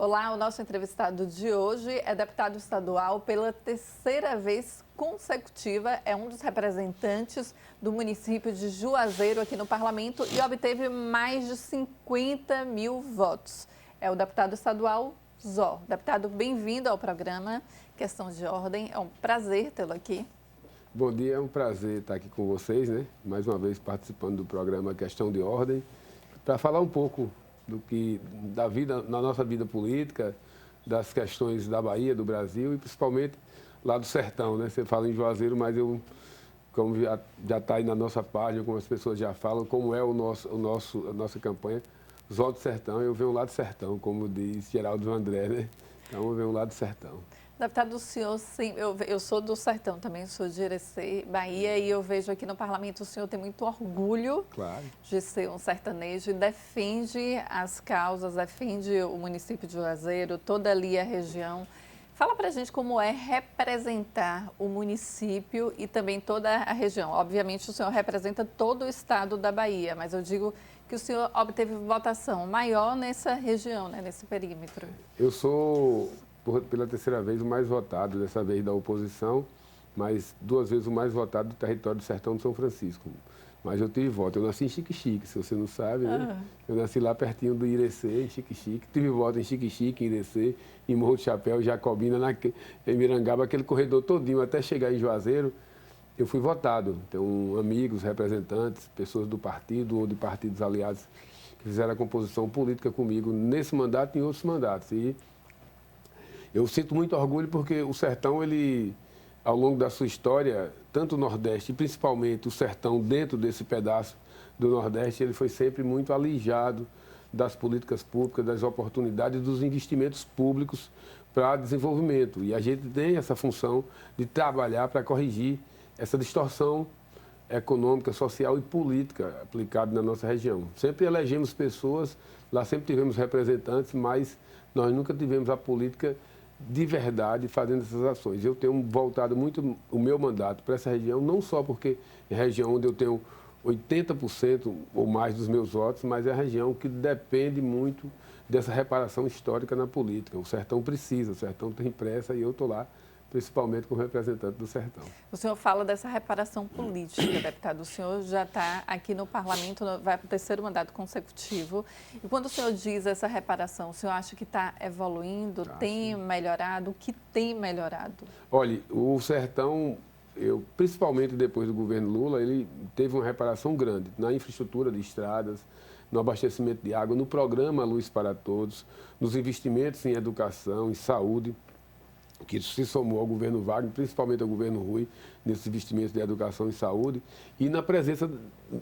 Olá, o nosso entrevistado de hoje é deputado estadual pela terceira vez consecutiva, é um dos representantes do município de Juazeiro aqui no parlamento e obteve mais de 50 mil votos. É o deputado estadual Zó. Deputado, bem-vindo ao programa Questão de Ordem, é um prazer tê-lo aqui. Bom dia, é um prazer estar aqui com vocês, né? Mais uma vez participando do programa Questão de Ordem, para falar um pouco da vida, na nossa vida política, das questões da Bahia, do Brasil e principalmente lá do sertão, né? Você fala em Juazeiro, mas como já está aí na nossa página, como as pessoas já falam, como é a nossa campanha, Zó do Sertão, eu venho lá do sertão, como diz Geraldo André, né? Então eu venho lá do sertão. Deputado, o senhor, sim, eu sou do sertão também, sou de Irecê, Bahia, e eu vejo aqui no parlamento o senhor tem muito orgulho de ser um sertanejo e defende as causas, defende o município de Juazeiro, toda ali a região. Fala pra gente como é representar o município e também toda a região. Obviamente o senhor representa todo o estado da Bahia, mas eu digo que o senhor obteve votação maior nessa região, né, nesse perímetro. Eu sou, pela terceira vez, o mais votado, dessa vez da oposição, mas 2 vezes o mais votado do território do Sertão de São Francisco. Mas eu tive voto. Eu nasci em Xique-Xique, se você não sabe, né? Eu nasci lá pertinho do Irecê, em Xique-Xique. Tive voto em Xique-Xique, em Irecê, em Morro do Chapéu, Jacobina, em Mirangaba, aquele corredor todinho, até chegar em Juazeiro, eu fui votado. Tenho amigos, representantes, pessoas do partido ou de partidos aliados que fizeram a composição política comigo nesse mandato e em outros mandatos. E eu sinto muito orgulho porque o sertão, ele, ao longo da sua história, tanto o Nordeste e principalmente o sertão dentro desse pedaço do Nordeste, ele foi sempre muito alijado das políticas públicas, das oportunidades, dos investimentos públicos para desenvolvimento. E a gente tem essa função de trabalhar para corrigir essa distorção econômica, social e política aplicada na nossa região. Sempre elegemos pessoas, lá sempre tivemos representantes, mas nós nunca tivemos a política de verdade fazendo essas ações. Eu tenho voltado muito o meu mandato para essa região, não só porque é a região onde eu tenho 80% ou mais dos meus votos, mas é a região que depende muito dessa reparação histórica na política. O sertão precisa, o sertão tem pressa e eu estou lá, principalmente como representante do sertão. O senhor fala dessa reparação política, deputado. O senhor já está aqui no parlamento, vai para o terceiro mandato consecutivo. E quando o senhor diz essa reparação, o senhor acha que está evoluindo, tem melhorado? O que tem melhorado? Olha, o sertão, principalmente depois do governo Lula, ele teve uma reparação grande na infraestrutura de estradas, no abastecimento de água, no programa Luz para Todos, nos investimentos em educação, em saúde, que se somou ao governo Wagner, principalmente ao governo Rui, nesses investimentos de educação e saúde. E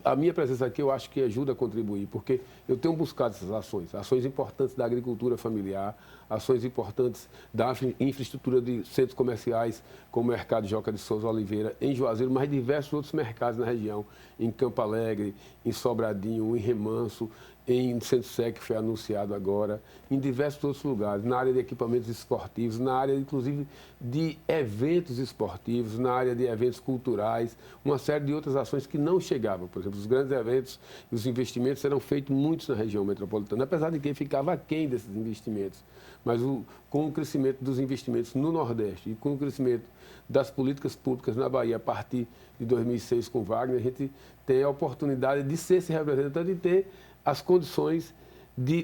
a minha presença aqui eu acho que ajuda a contribuir, porque eu tenho buscado essas ações importantes da agricultura familiar, ações importantes da infraestrutura de centros comerciais, como o Mercado Joca de Souza Oliveira, em Juazeiro, mas diversos outros mercados na região, em Campo Alegre, em Sobradinho, em Remanso, em Centro-Sé, que foi anunciado agora, em diversos outros lugares, na área de equipamentos esportivos, na área, inclusive, de eventos esportivos, na área de eventos culturais, uma série de outras ações que não chegavam. Por exemplo, os grandes eventos e os investimentos eram feitos muitos na região metropolitana, apesar de que ficava aquém desses investimentos. Mas com o crescimento dos investimentos no Nordeste e com o crescimento das políticas públicas na Bahia a partir de 2006 com Wagner, a gente tem a oportunidade de ser esse representante e ter as condições de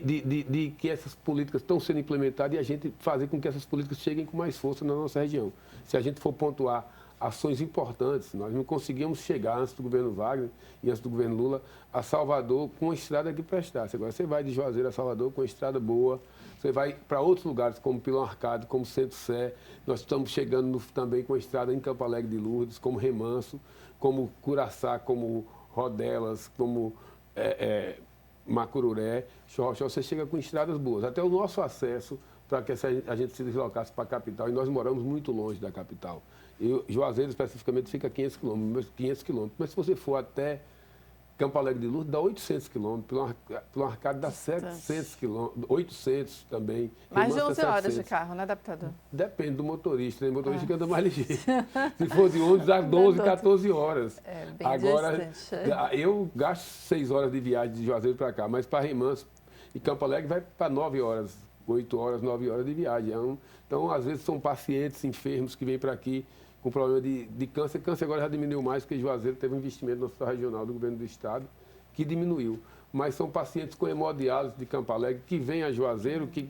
que essas políticas estão sendo implementadas e a gente fazer com que essas políticas cheguem com mais força na nossa região. Se a gente for pontuar ações importantes, nós não conseguimos chegar antes do governo Wagner e antes do governo Lula a Salvador com uma estrada que prestasse. Agora você vai de Juazeiro a Salvador com uma estrada boa, você vai para outros lugares como Pilão Arcado, como Centro-Sé, nós estamos chegando também com a estrada em Campo Alegre de Lourdes, como Remanso, como Curaçá, como Rodelas, como Macururé, Xoxó, você chega com estradas boas. Até o nosso acesso para que a gente se deslocasse para a capital, e nós moramos muito longe da capital. Juazeiro, especificamente, fica a 500 quilômetros, mas se você for até Campo Alegre de Lourdes, dá 800 quilômetros, pelo Arcado dá 700 quilômetros, 800 também. Mais de 11 horas de carro, né, deputado? Depende do motorista, né? O motorista que anda mais ligeiro. Se for de ônibus, dá 12, 14 horas. É bem Agora, distante. eu gasto 6 horas de viagem de Juazeiro para cá, mas para Remanso e Campo Alegre vai para 9 horas 8 horas, 9 horas de viagem. Então, às vezes, são pacientes enfermos que vêm para aqui com problema de câncer. Câncer agora já diminuiu mais, porque Juazeiro teve um investimento no hospital regional do governo do estado, que diminuiu. Mas são pacientes com hemodiálise de Campo Alegre que vêm a Juazeiro, que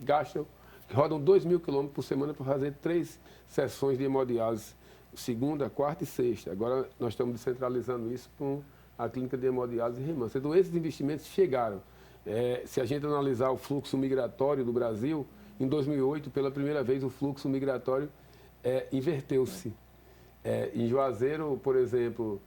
rodam 2.000 quilômetros por semana para fazer 3 sessões de hemodiálise, segunda, quarta e sexta. Agora nós estamos descentralizando isso com a clínica de hemodiálise em Remanso. Então esses investimentos chegaram. Se a gente analisar o fluxo migratório do Brasil, em 2008, pela primeira vez, o fluxo migratório inverteu-se. Em Juazeiro, por exemplo,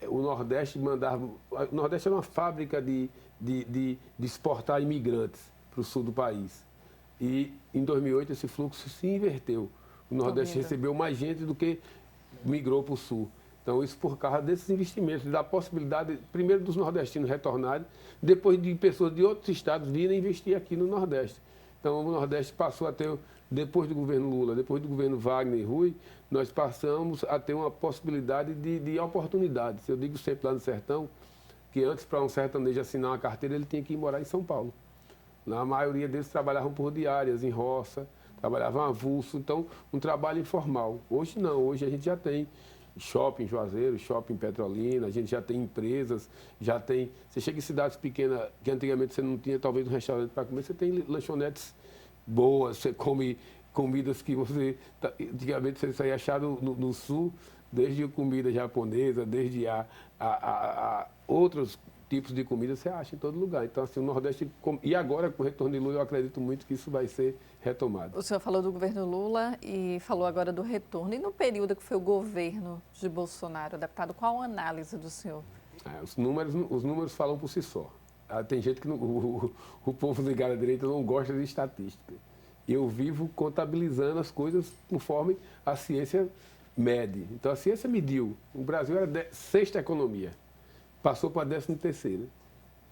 o Nordeste mandava... O Nordeste era uma fábrica de exportar imigrantes para o sul do país. E em 2008 esse fluxo se inverteu. O Nordeste recebeu mais gente do que migrou para o sul. Então, isso por causa desses investimentos, da possibilidade, primeiro, dos nordestinos retornarem, depois de pessoas de outros estados virem investir aqui no Nordeste. Então, o Nordeste passou a ter, depois do governo Lula, depois do governo Wagner e Rui, nós passamos a ter uma possibilidade de oportunidades. Eu digo sempre lá no sertão, que antes, para um sertanejo assinar uma carteira, ele tinha que ir morar em São Paulo. A maioria deles trabalhavam por diárias, em roça, trabalhavam avulso, então, um trabalho informal. Hoje não, hoje a gente já tem shopping em Juazeiro, shopping em Petrolina, a gente já tem empresas, já tem... Você chega em cidades pequenas, que antigamente você não tinha talvez um restaurante para comer, você tem lanchonetes boas, você come comidas que você... Antigamente você só ia achar no sul, desde comida japonesa, desde outros tipos de comida, você acha em todo lugar. Então, assim, o Nordeste... E agora, com o retorno de Lula, eu acredito muito que isso vai ser retomado. O senhor falou do governo Lula e falou agora do retorno. E no período que foi o governo de Bolsonaro, deputado, qual a análise do senhor? Os números falam por si só. Tem gente que o povo ligado à direita não gosta de estatística. Eu vivo contabilizando as coisas conforme a ciência mede. Então, a ciência mediu. O Brasil era a 6ª economia. Passou para a 13ª.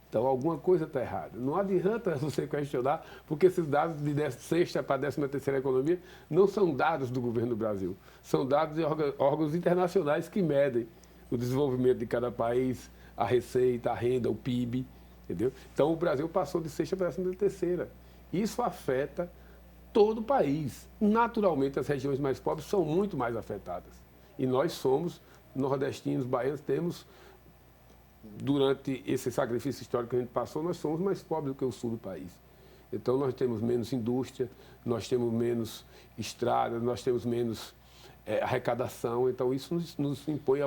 Então, alguma coisa está errada. Não adianta você questionar, porque esses dados de 6ª para a 13ª economia não são dados do governo do Brasil. São dados de órgãos internacionais que medem o desenvolvimento de cada país, a receita, a renda, o PIB. Entendeu? Então, o Brasil passou de 6ª para a 13ª. Isso afeta todo o país. Naturalmente, as regiões mais pobres são muito mais afetadas. E nós somos, nordestinos, baianos, temos... Durante esse sacrifício histórico que a gente passou, nós somos mais pobres do que o sul do país. Então, nós temos menos indústria, nós temos menos estradas, nós temos menos arrecadação. Então, isso nos impõe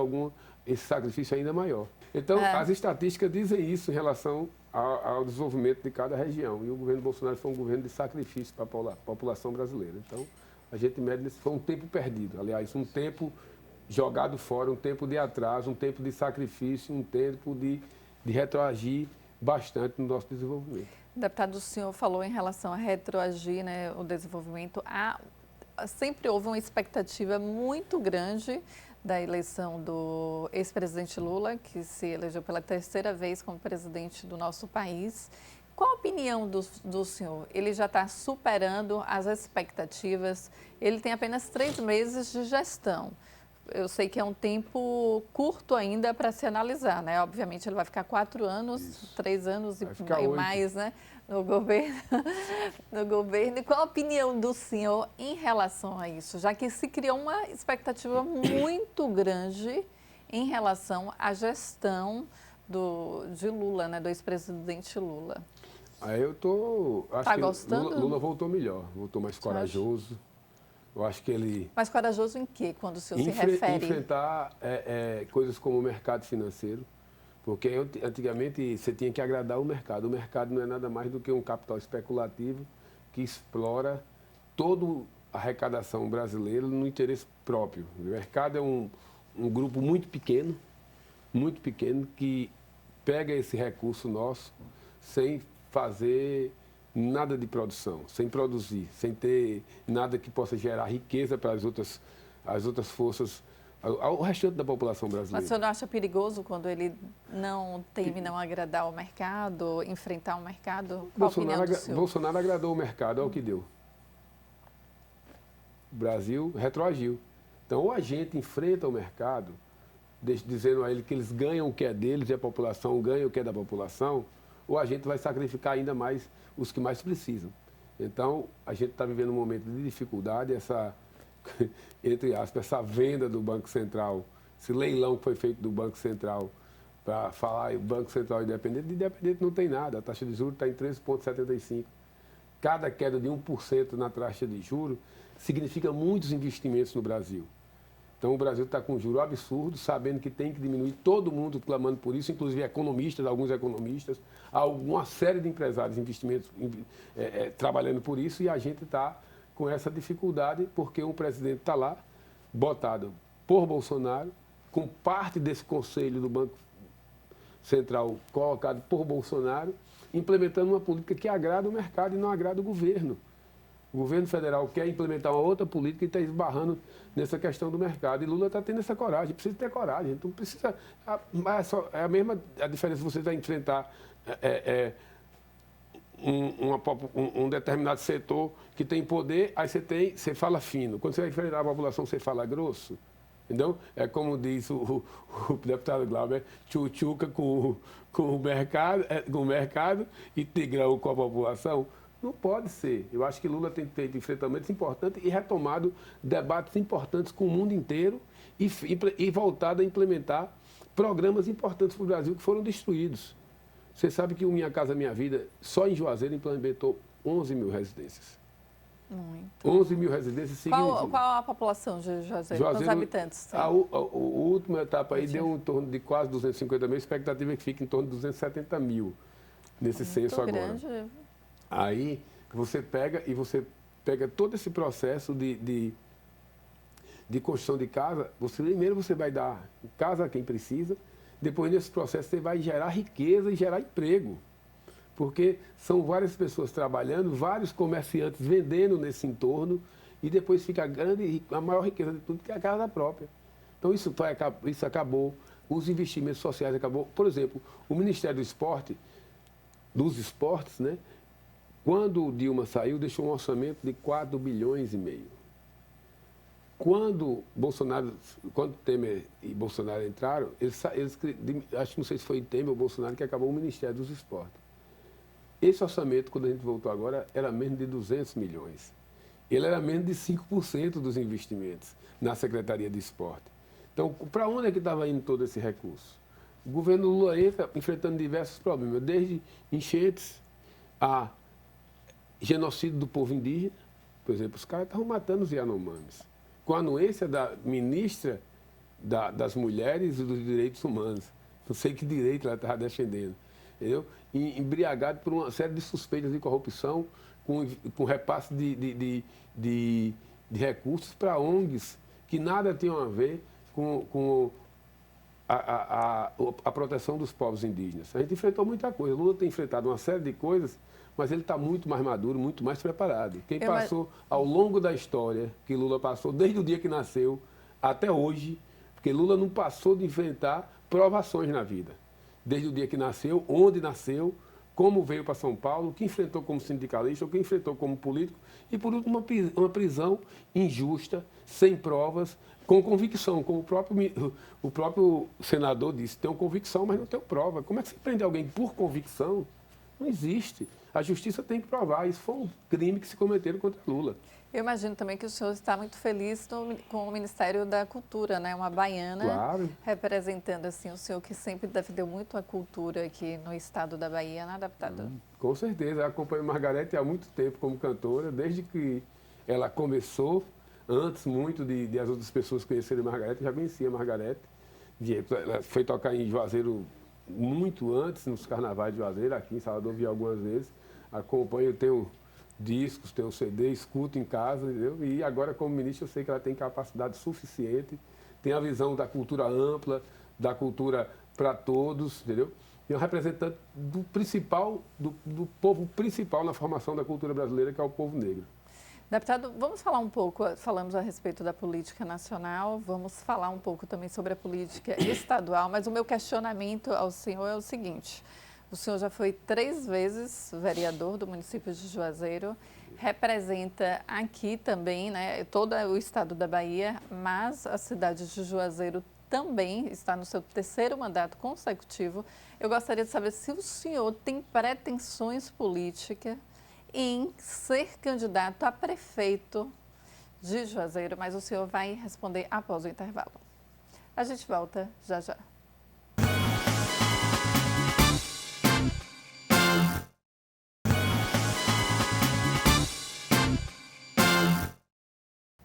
esse sacrifício ainda maior. Então, as estatísticas dizem isso em relação ao desenvolvimento de cada região. E o governo Bolsonaro foi um governo de sacrifício para a população brasileira. Então, a gente mede nesse... Foi um tempo perdido. Aliás, um tempo... jogado fora, um tempo de atraso, um tempo de sacrifício, um tempo de retroagir bastante no nosso desenvolvimento. Deputado, o senhor falou em relação a retroagir, né, o desenvolvimento. Sempre houve uma expectativa muito grande da eleição do ex-presidente Lula, que se elegeu pela 3ª vez como presidente do nosso país. Qual a opinião do senhor? Ele já está superando as expectativas, ele tem apenas 3 meses de gestão. Eu sei que é um tempo curto ainda para se analisar, né? Obviamente ele vai ficar 4 anos, isso. 3 anos e mais, né? No governo. E qual a opinião do senhor em relação a isso? Já que se criou uma expectativa muito grande em relação à gestão de Lula, né? Do ex-presidente Lula. Eu tô... Acho tá que gostando? Lula voltou melhor, voltou mais corajoso. Eu acho que ele... Mas corajoso em quê, quando o senhor se refere? Enfrentar coisas como o mercado financeiro, porque antigamente você tinha que agradar o mercado. O mercado não é nada mais do que um capital especulativo que explora toda a arrecadação brasileira no interesse próprio. O mercado é um grupo muito pequeno, que pega esse recurso nosso sem fazer... nada de produção, sem produzir, sem ter nada que possa gerar riqueza para as outras forças, ao restante da população brasileira. Mas o senhor não acha perigoso quando ele não teme não agradar o mercado, enfrentar o mercado? Qual a opinião do senhor? Bolsonaro agradou o mercado, é o que deu. O Brasil retroagiu. Então, ou a gente enfrenta o mercado, dizendo a ele que eles ganham o que é deles e a população ganha o que é da população, ou a gente vai sacrificar ainda mais os que mais precisam. Então, a gente está vivendo um momento de dificuldade, entre aspas, essa venda do Banco Central, esse leilão que foi feito do Banco Central, para falar o Banco Central independente, de independente não tem nada, a taxa de juros está em 13,75%. Cada queda de 1% na taxa de juros significa muitos investimentos no Brasil. Então, o Brasil está com um juro absurdo, sabendo que tem que diminuir, todo mundo clamando por isso, inclusive economistas, alguns economistas, há uma série de empresários, investimentos trabalhando por isso, e a gente está com essa dificuldade, porque o presidente está lá, botado por Bolsonaro, com parte desse conselho do Banco Central colocado por Bolsonaro, implementando uma política que agrada o mercado e não agrada o governo. O governo federal quer implementar uma outra política e está esbarrando nessa questão do mercado. E Lula está tendo essa coragem, precisa ter coragem. Então precisa. É a mesma a diferença você vai enfrentar um determinado setor que tem poder, aí você fala fino. Quando você vai enfrentar a população, você fala grosso. Entendeu? É como diz o deputado Glauber, tchutchuca com o mercado e tigrão com a população. Não pode ser. Eu acho que Lula tem feito enfrentamentos importantes e retomado debates importantes com o mundo inteiro e voltado a implementar programas importantes para o Brasil que foram destruídos. Você sabe que o Minha Casa Minha Vida, só em Juazeiro, implementou 11 mil residências. Muito. 11 mil residências significa... Qual a população de Juazeiro? Quantos habitantes tem? A última etapa aí deu em torno de quase 250 mil, a expectativa é que fique em torno de 270 mil nesse censo agora. Grande. Aí você pega todo esse processo de construção de casa, primeiro você vai dar casa a quem precisa, depois nesse processo você vai gerar riqueza e gerar emprego. Porque são várias pessoas trabalhando, vários comerciantes vendendo nesse entorno, e depois fica a maior riqueza de tudo, que é a casa própria. Então isso acabou, os investimentos sociais acabou. Por exemplo, o Ministério do Esporte, dos esportes, né? Quando o Dilma saiu, deixou um orçamento de 4 bilhões e meio. Quando Temer e Bolsonaro entraram, acho que não sei se foi Temer ou Bolsonaro que acabou o Ministério dos Esportes. Esse orçamento, quando a gente voltou agora, era menos de 200 milhões. Ele era menos de 5% dos investimentos na Secretaria de Esporte. Então, para onde é que estava indo todo esse recurso? O governo Lula entra enfrentando diversos problemas, desde enchentes a genocídio do povo indígena. Por exemplo, os caras estavam matando os Yanomamis, com a anuência da ministra das Mulheres e dos Direitos Humanos. Não sei que direito ela estava defendendo. Entendeu? E embriagado por uma série de suspeitas de corrupção, com repasse de recursos para ONGs que nada tinham a ver com a proteção dos povos indígenas. A gente enfrentou muita coisa. Lula tem enfrentado uma série de coisas, mas ele está muito mais maduro, muito mais preparado. Quem passou ao longo da história, que Lula passou desde o dia que nasceu até hoje, porque Lula não passou de enfrentar provações na vida. Desde o dia que nasceu, onde nasceu, como veio para São Paulo, o que enfrentou como sindicalista, o que enfrentou como político, e por último uma prisão injusta, sem provas, com convicção, como o próprio senador disse, tem convicção, mas não tem prova. Como é que você prende alguém por convicção? Não existe. A justiça tem que provar. Isso foi um crime que se cometeram contra Lula. Eu imagino também que o senhor está muito feliz com o Ministério da Cultura, né? Uma baiana, claro, representando assim, o senhor que sempre defendeu muito a cultura aqui no estado da Bahia, né, deputado? Com certeza. Eu acompanho Margarete há muito tempo como cantora, desde que ela começou, antes muito de as outras pessoas conhecerem Margarete, eu já conhecia Margarete. Ela foi tocar em Juazeiro muito antes, nos carnavais de Juazeiro, aqui em Salvador, vi algumas vezes. Acompanho, tenho discos, tenho CD, escuto em casa, entendeu? E agora, como ministro, eu sei que ela tem capacidade suficiente, tem a visão da cultura ampla, da cultura para todos, entendeu? E é um representante do povo principal na formação da cultura brasileira, que é o povo negro. Deputado, vamos falar um pouco, falamos a respeito da política nacional, vamos falar um pouco também sobre a política estadual, mas o meu questionamento ao senhor é o seguinte: o senhor já foi 3 vezes vereador do município de Juazeiro, representa aqui também, né, todo o estado da Bahia, mas a cidade de Juazeiro também está no seu 3º mandato consecutivo. Eu gostaria de saber se o senhor tem pretensões políticas em ser candidato a prefeito de Juazeiro, mas o senhor vai responder após o intervalo. A gente volta já já.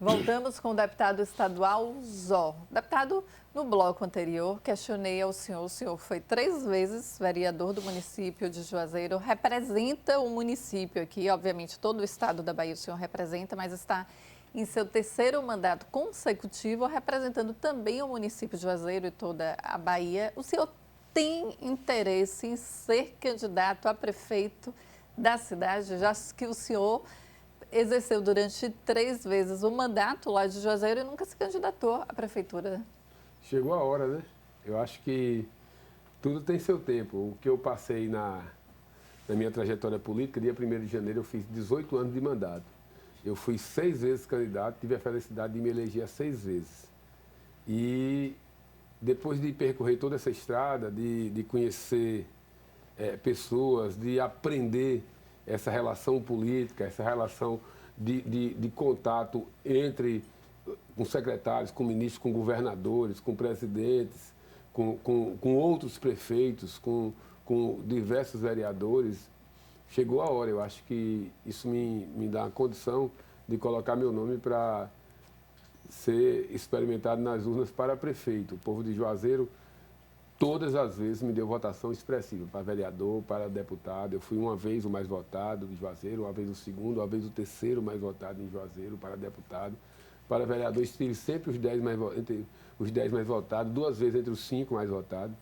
Voltamos com o deputado estadual Zó. Deputado, no bloco anterior, questionei ao senhor. O senhor foi 3 vezes vereador do município de Juazeiro, representa o município aqui, obviamente todo o estado da Bahia o senhor representa, mas está em seu 3º mandato consecutivo, representando também o município de Juazeiro e toda a Bahia. O senhor tem interesse em ser candidato a prefeito da cidade, já que o senhor exerceu durante 3 vezes o mandato lá de Juazeiro e nunca se candidatou à prefeitura? Chegou a hora, né? Eu acho que tudo tem seu tempo. O que eu passei na minha trajetória política, dia 1º de janeiro, eu fiz 18 anos de mandato. Eu fui 6 vezes candidato, tive a felicidade de me eleger 6 vezes. E depois de percorrer toda essa estrada, de conhecer pessoas, de aprender essa relação política, essa relação de contato entre com secretários, com ministros, com governadores, com presidentes, com outros prefeitos, com diversos vereadores, chegou a hora. Eu acho que isso me dá a condição de colocar meu nome para ser experimentado nas urnas para prefeito. O povo de Juazeiro, todas as vezes, me deu votação expressiva para vereador, para deputado. Eu fui uma vez o mais votado em Juazeiro, uma vez o segundo, uma vez o 3º mais votado em Juazeiro para deputado. Para vereador, estive sempre entre os 10 mais votados, 2 vezes entre os 5 mais votados.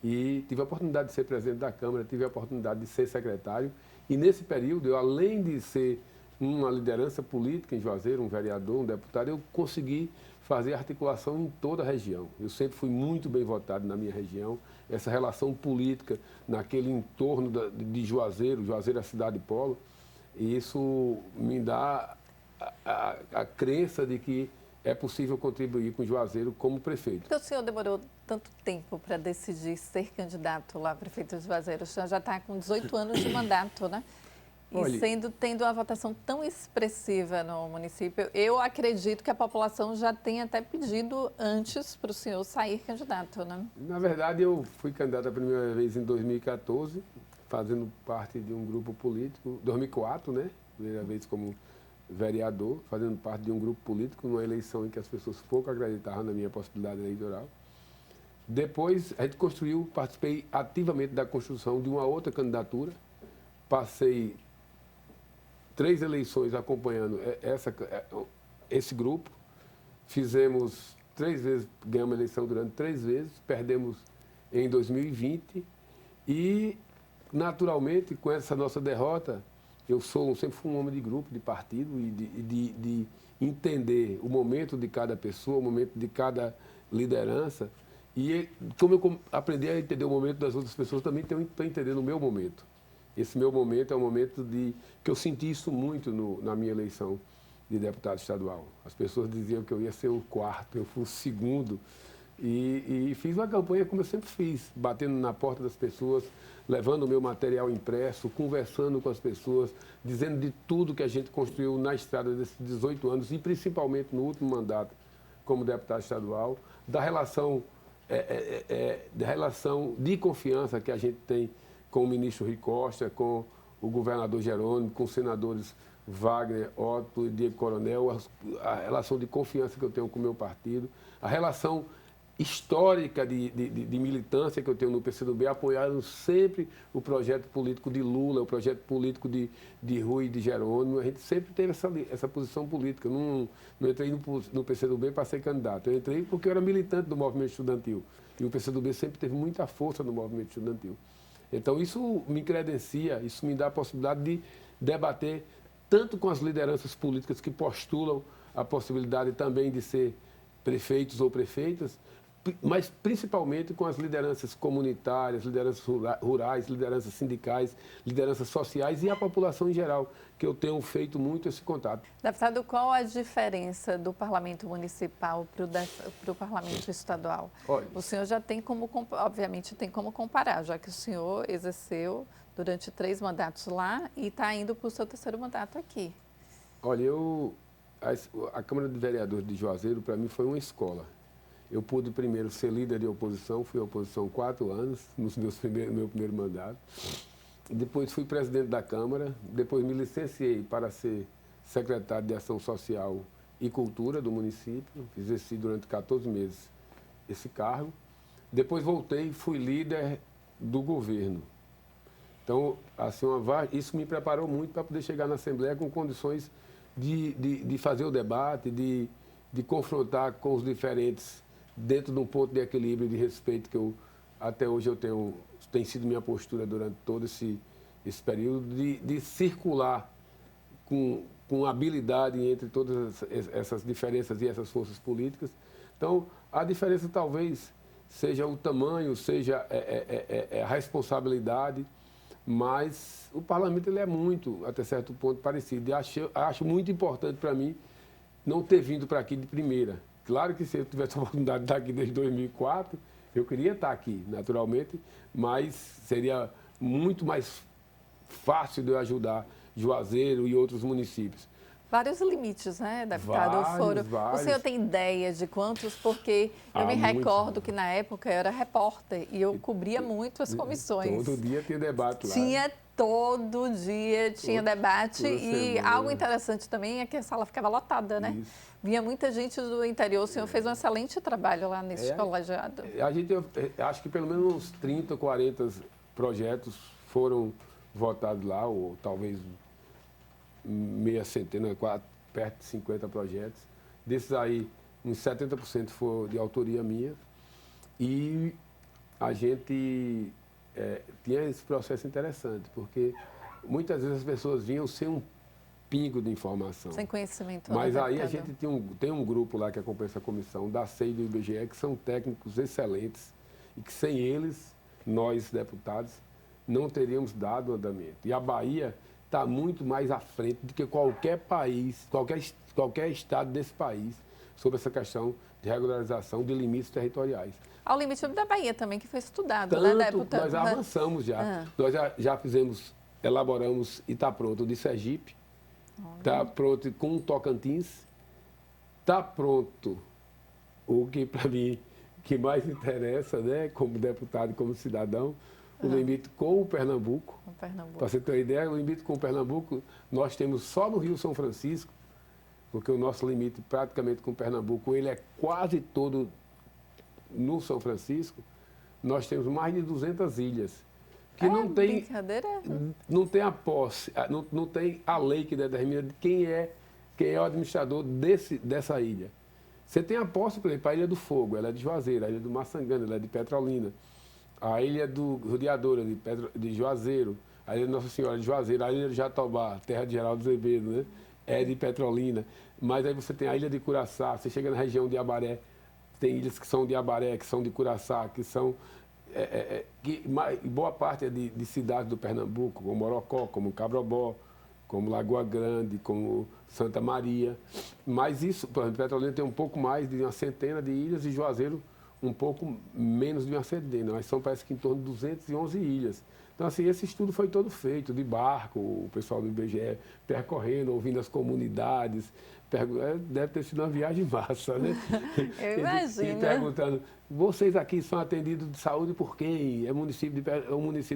E tive a oportunidade de ser presidente da Câmara, tive a oportunidade de ser secretário. E nesse período, eu, além de ser uma liderança política em Juazeiro, um vereador, um deputado, eu consegui fazer articulação em toda a região. Eu sempre fui muito bem votado na minha região. Essa relação política naquele entorno de Juazeiro, Juazeiro é a cidade polo, e isso me dá a crença de que é possível contribuir com Juazeiro como prefeito. Por que o senhor demorou tanto tempo para decidir ser candidato lá a prefeito de Juazeiro? O senhor já está com 18 anos de mandato, né? E Olha, tendo uma votação tão expressiva no município, eu acredito que a população já tem até pedido antes para o senhor sair candidato, né? Na verdade, eu fui candidato a primeira vez em 2014, fazendo parte de um grupo político, 2004, né? Primeira vez como vereador, fazendo parte de um grupo político, numa eleição em que as pessoas pouco acreditavam na minha possibilidade eleitoral. Depois, a gente participei ativamente da construção de uma outra candidatura, passei 3 eleições acompanhando esse grupo, fizemos 3 vezes, ganhamos a eleição durante 3 vezes, perdemos em 2020 e, naturalmente, com essa nossa derrota, eu sempre fui um homem de grupo, de partido e de entender o momento de cada pessoa, o momento de cada liderança. E como eu aprendi a entender o momento das outras pessoas, também estou entendendo o meu momento. Esse meu momento é um momento que eu senti isso muito na minha eleição de deputado estadual. As pessoas diziam que eu ia ser o 4º, eu fui o 2º. E fiz uma campanha como eu sempre fiz, batendo na porta das pessoas, levando o meu material impresso, conversando com as pessoas, dizendo de tudo que a gente construiu na estrada desses 18 anos e principalmente no último mandato como deputado estadual, da relação de confiança que a gente tem com o ministro Rui Costa, com o governador Jerônimo, com os senadores Wagner, Otto e Diego Coronel, a relação de confiança que eu tenho com o meu partido, a relação histórica de militância que eu tenho no PCdoB, apoiaram sempre o projeto político de Lula, o projeto político de Rui e de Jerônimo. A gente sempre teve essa posição política. Não entrei no PCdoB para ser candidato. Eu entrei porque eu era militante do movimento estudantil. E o PCdoB sempre teve muita força no movimento estudantil. Então, isso me credencia, isso me dá a possibilidade de debater tanto com as lideranças políticas que postulam a possibilidade também de ser prefeitos ou prefeitas, mas principalmente com as lideranças comunitárias, lideranças rurais, lideranças sindicais, lideranças sociais e a população em geral, que eu tenho feito muito esse contato. Deputado, qual a diferença do parlamento municipal para o parlamento estadual? Olha, o senhor já tem como, obviamente, tem como comparar, já que o senhor exerceu durante 3 mandatos lá e está indo para o seu 3º mandato aqui. Olha, a Câmara de Vereadores de Juazeiro, para mim, foi uma escola. Eu pude primeiro ser líder de oposição, fui oposição 4 anos, no meu primeiro mandato. Depois fui presidente da Câmara, depois me licenciei para ser secretário de Ação Social e Cultura do município, exerci durante 14 meses esse cargo. Depois voltei e fui líder do governo. Então, assim, isso me preparou muito para poder chegar na Assembleia com condições de fazer o debate, de confrontar com os diferentes dentro de um ponto de equilíbrio e de respeito que até hoje tem sido minha postura durante todo esse período, de circular com habilidade entre todas essas diferenças e essas forças políticas. Então, a diferença talvez seja o tamanho, seja a responsabilidade, mas o parlamento ele é muito, até certo ponto, parecido. E acho muito importante para mim não ter vindo para aqui de primeira. Claro que se eu tivesse a oportunidade de estar aqui desde 2004, eu queria estar aqui, naturalmente, mas seria muito mais fácil de eu ajudar Juazeiro e outros municípios. Vários limites, né, deputado? Vários. O senhor tem ideia de quantos? Porque eu me recordo que na época eu era repórter e eu cobria muito as comissões. Todo dia tinha debate lá. Todo dia tinha debate e algo interessante também é que a sala ficava lotada, né? Isso. Vinha muita gente do interior, o senhor fez um excelente trabalho lá nesse colegiado. Acho que pelo menos uns 30, 40 projetos foram votados lá, ou talvez meia centena, perto de 50 projetos. Desses aí, uns 70% foram de autoria minha. E a gente tinha esse processo interessante, porque muitas vezes as pessoas vinham sem um pingo de informação. Sem conhecimento. Mas aí a gente tem um grupo lá que acompanha essa comissão, da CEI e do IBGE, que são técnicos excelentes e que sem eles, nós, deputados, não teríamos dado andamento. E a Bahia está muito mais à frente do que qualquer país, qualquer estado desse país, sobre essa questão de regularização de limites territoriais. Ao limite da Bahia também, que foi estudado, né, deputado? Nós avançamos já. Nós já elaboramos e está pronto o de Sergipe, está pronto com o Tocantins, está pronto o que para mim que mais interessa, né, como deputado e como cidadão, o limite com o Pernambuco. Para você ter uma ideia, o limite com o Pernambuco, nós temos só no Rio São Francisco, porque o nosso limite praticamente com o Pernambuco, ele é quase todo no São Francisco. Nós temos mais de 200 ilhas. Que não tem a posse, não tem a lei que determina de quem é o administrador dessa ilha. Você tem a posse, por exemplo, a Ilha do Fogo, ela é de Juazeiro, a Ilha do Maçangana, ela é de Petrolina. A Ilha do Rodeadora, de Juazeiro, a Ilha de Nossa Senhora de Juazeiro, a Ilha de Jatobá, terra de Geraldo Azevedo, né? É de Petrolina. Mas aí você tem a Ilha de Curaçá, você chega na região de Abaré, tem ilhas que são de Abaré, que são de Curaçá, que são... boa parte é de cidades do Pernambuco, como Morocó, como Cabrobó, como Lagoa Grande, como Santa Maria. Mas isso, por exemplo, Petrolina tem um pouco mais de uma centena de ilhas e Juazeiro um pouco menos de uma centena, mas são parece que em torno de 211 ilhas. Então, assim, esse estudo foi todo feito de barco, o pessoal do IBGE percorrendo, ouvindo as comunidades. Deve ter sido uma viagem massa, né? Eu imagino. E perguntando, vocês aqui são atendidos de saúde por quem? É o município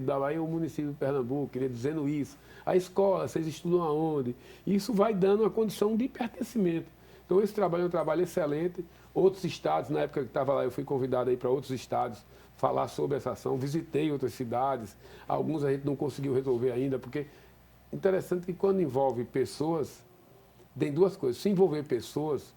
da Bahia ou o município de Pernambuco? Queria dizendo isso. A escola, vocês estudam aonde? Isso vai dando uma condição de pertencimento. Então, esse trabalho é um trabalho excelente. Outros estados, na época que estava lá, eu fui convidado aí para outros estados falar sobre essa ação. Visitei outras cidades. Alguns a gente não conseguiu resolver ainda, porque interessante que quando envolve pessoas, tem duas coisas. Se envolver pessoas,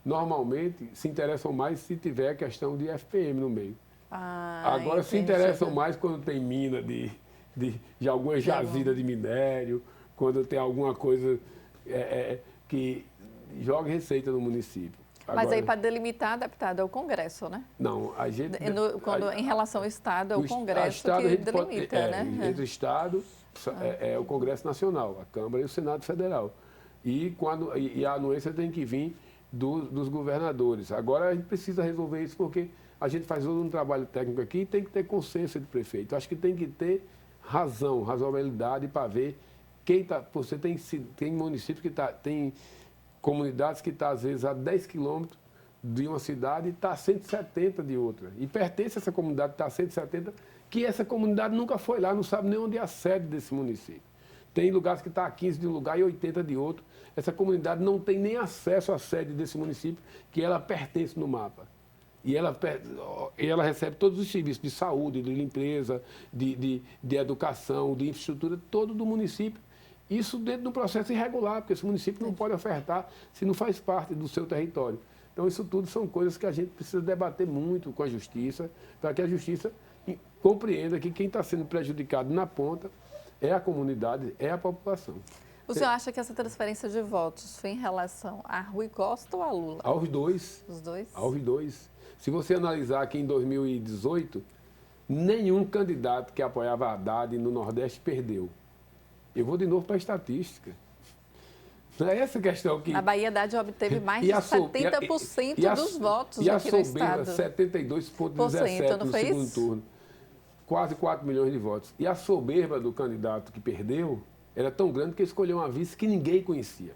normalmente se interessam mais se tiver questão de FPM no meio. Agora, se interessam mais quando tem mina de alguma jazida de minério, quando tem alguma coisa que joga receita no município. Mas aí, para delimitar, deputado, é o Congresso, né? Não, a gente... em relação ao Estado, é o Congresso que delimita, né? Entre o Estado, é o Congresso Nacional, a Câmara e o Senado Federal. E a anuência tem que vir dos governadores. Agora, a gente precisa resolver isso porque a gente faz todo um trabalho técnico aqui e tem que ter consenso de prefeito. Acho que tem que ter razoabilidade para ver quem está... Você tem municípios que tem comunidades que estão, às vezes, a 10 quilômetros de uma cidade e está a 170 de outra. E pertence a essa comunidade que está a 170, que essa comunidade nunca foi lá, não sabe nem onde é a sede desse município. Tem lugares que está a 15 de um lugar e 80 de outro. Essa comunidade não tem nem acesso à sede desse município, que ela pertence no mapa. E ela recebe todos os serviços de saúde, de limpeza, de educação, de infraestrutura, todo do município. Isso dentro do processo irregular, porque esse município não pode ofertar se não faz parte do seu território. Então, isso tudo são coisas que a gente precisa debater muito com a Justiça, para que a Justiça compreenda que quem está sendo prejudicado na ponta é a comunidade, é a população. O senhor acha que essa transferência de votos foi em relação a Rui Costa ou a Lula? Aos dois. Os dois? Aos dois. Se você analisar que em 2018, nenhum candidato que apoiava a Haddad no Nordeste perdeu. Eu vou de novo para a estatística. Não é essa questão que... A Bahia Haddad obteve mais de 70% dos votos aqui no estado. 72,17% no segundo turno. Quase 4 milhões de votos. E a soberba do candidato que perdeu era tão grande que ele escolheu uma vice que ninguém conhecia.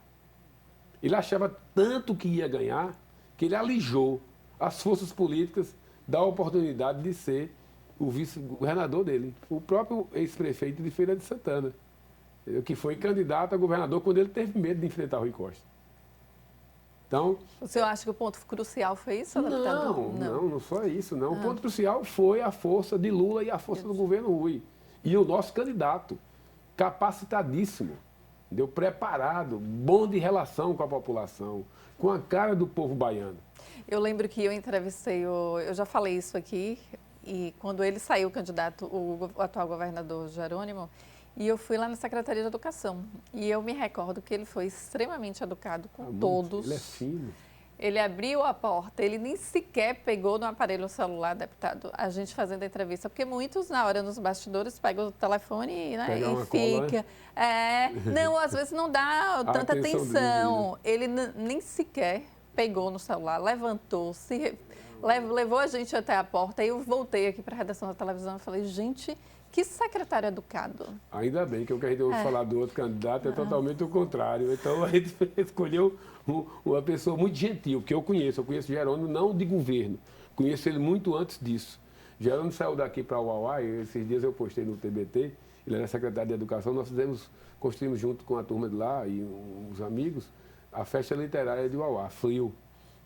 Ele achava tanto que ia ganhar que ele alijou as forças políticas da oportunidade de ser o vice-governador dele, o próprio ex-prefeito de Feira de Santana, que foi candidato a governador quando ele teve medo de enfrentar Rui Costa. Então, o senhor acha que o ponto crucial foi isso, deputado? Não só isso, não. O ponto crucial foi a força de Lula e a força do governo Rui. E o nosso candidato, capacitadíssimo, preparado, bom de relação com a população, com a cara do povo baiano. Eu lembro que eu entrevistei, eu já falei isso aqui, e quando ele saiu candidato, o atual governador Jerônimo, e eu fui lá na Secretaria de Educação. E eu me recordo que ele foi extremamente educado com todos. Ele é fino. Ele abriu a porta, ele nem sequer pegou no aparelho celular, deputado, a gente fazendo a entrevista. Porque muitos, na hora, nos bastidores, pegam o telefone, né, e fica. Não, às vezes não dá tanta atenção. Ele nem sequer pegou no celular, levantou, levou a gente até a porta. Aí eu voltei aqui para a redação da televisão e falei, gente, que secretário educado. Ainda bem que o que a gente ouve falar do outro candidato é totalmente o contrário. Então, a gente escolheu uma pessoa muito gentil, que eu conheço Jerônimo não de governo, conheço ele muito antes disso. Jerônimo saiu daqui para o Uauá, e esses dias eu postei no TBT, ele era secretário de Educação, nós construímos junto com a turma de lá e os amigos, a festa literária de Uauá, Frio.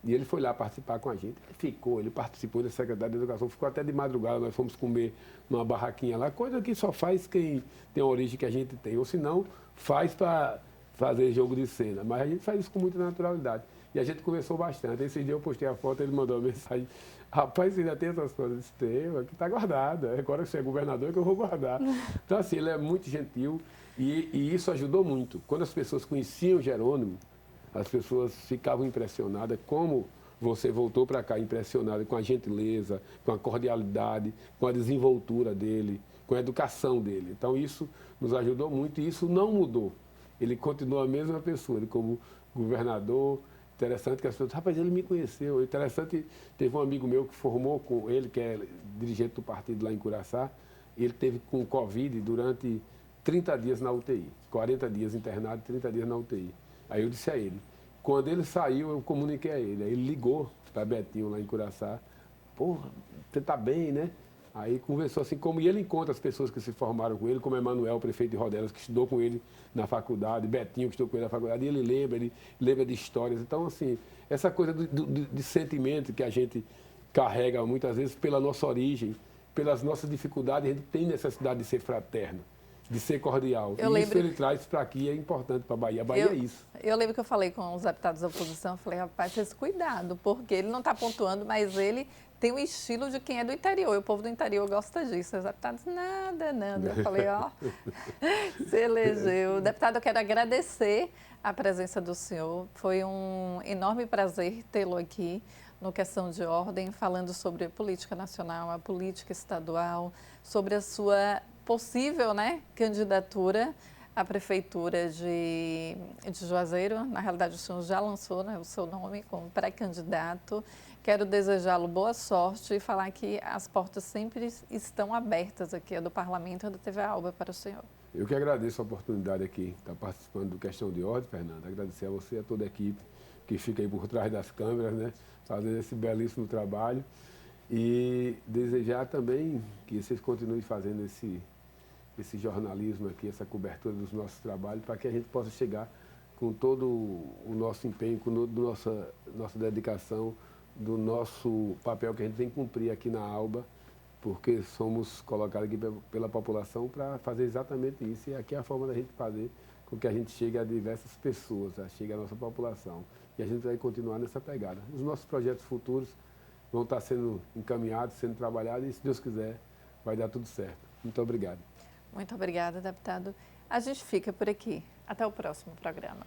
E ele foi lá participar com a gente. Ele participou da Secretaria de Educação, ficou até de madrugada, nós fomos comer numa barraquinha lá, coisa que só faz quem tem a origem que a gente tem, ou se não, faz para fazer jogo de cena. Mas a gente faz isso com muita naturalidade. E a gente conversou bastante. Esse dia eu postei a foto, ele mandou uma mensagem, rapaz, você ainda tem essas coisas? Eu disse, tenho, aqui está guardada, agora que você é governador é que eu vou guardar. Então, assim, ele é muito gentil e isso ajudou muito. Quando as pessoas conheciam Jerônimo, as pessoas ficavam impressionadas como você voltou para cá impressionado com a gentileza, com a cordialidade, com a desenvoltura dele, com a educação dele. Então, isso nos ajudou muito e isso não mudou. Ele continua a mesma pessoa, ele como governador. Interessante que as pessoas, rapaz, ele me conheceu. Interessante, teve um amigo meu que formou com ele, que é dirigente do partido lá em Curaçá, ele teve com Covid durante 30 dias na UTI, 40 dias internado, 30 dias na UTI. Aí eu disse a ele, quando ele saiu, eu comuniquei a ele. Aí ele ligou para Betinho lá em Curaçá. Porra, você está bem, né? Aí conversou assim, como e ele encontra as pessoas que se formaram com ele, como Emanuel, prefeito de Rodelas, que estudou com ele na faculdade, Betinho, que estudou com ele na faculdade, e ele lembra de histórias. Então, assim, essa coisa de sentimento que a gente carrega muitas vezes pela nossa origem, pelas nossas dificuldades, a gente tem necessidade de ser fraterno, de ser cordial. Isso ele traz para aqui, é importante para a Bahia. A Bahia é isso. Eu lembro que eu falei com os deputados da oposição, eu falei, rapaz, esse cuidado, porque ele não está pontuando, mas ele tem o estilo de quem é do interior. E o povo do interior gosta disso. Os deputados, nada, nada. Eu falei, ó, se elegeu. Deputado, eu quero agradecer a presença do senhor. Foi um enorme prazer tê-lo aqui no Questão de Ordem, falando sobre a política nacional, a política estadual, sobre a sua possível, né, candidatura à Prefeitura de Juazeiro. Na realidade, o senhor já lançou, né, o seu nome como pré-candidato. Quero desejá-lo boa sorte e falar que as portas sempre estão abertas aqui do Parlamento e da TV Alba para o senhor. Eu que agradeço a oportunidade aqui de estar participando do Questão de Ordem, Fernanda. Agradecer a você e a toda a equipe que fica aí por trás das câmeras, né, fazendo esse belíssimo trabalho. E desejar também que vocês continuem fazendo esse jornalismo aqui, essa cobertura dos nossos trabalhos, para que a gente possa chegar com todo o nosso empenho, com nossa dedicação, do nosso papel que a gente tem que cumprir aqui na Alba, porque somos colocados aqui pela população para fazer exatamente isso. E aqui é a forma da gente fazer com que a gente chegue a diversas pessoas, chegue à nossa população. E a gente vai continuar nessa pegada. Os nossos projetos futuros vão estar sendo encaminhados, sendo trabalhados, e se Deus quiser, vai dar tudo certo. Muito obrigado. Muito obrigada, deputado. A gente fica por aqui. Até o próximo programa.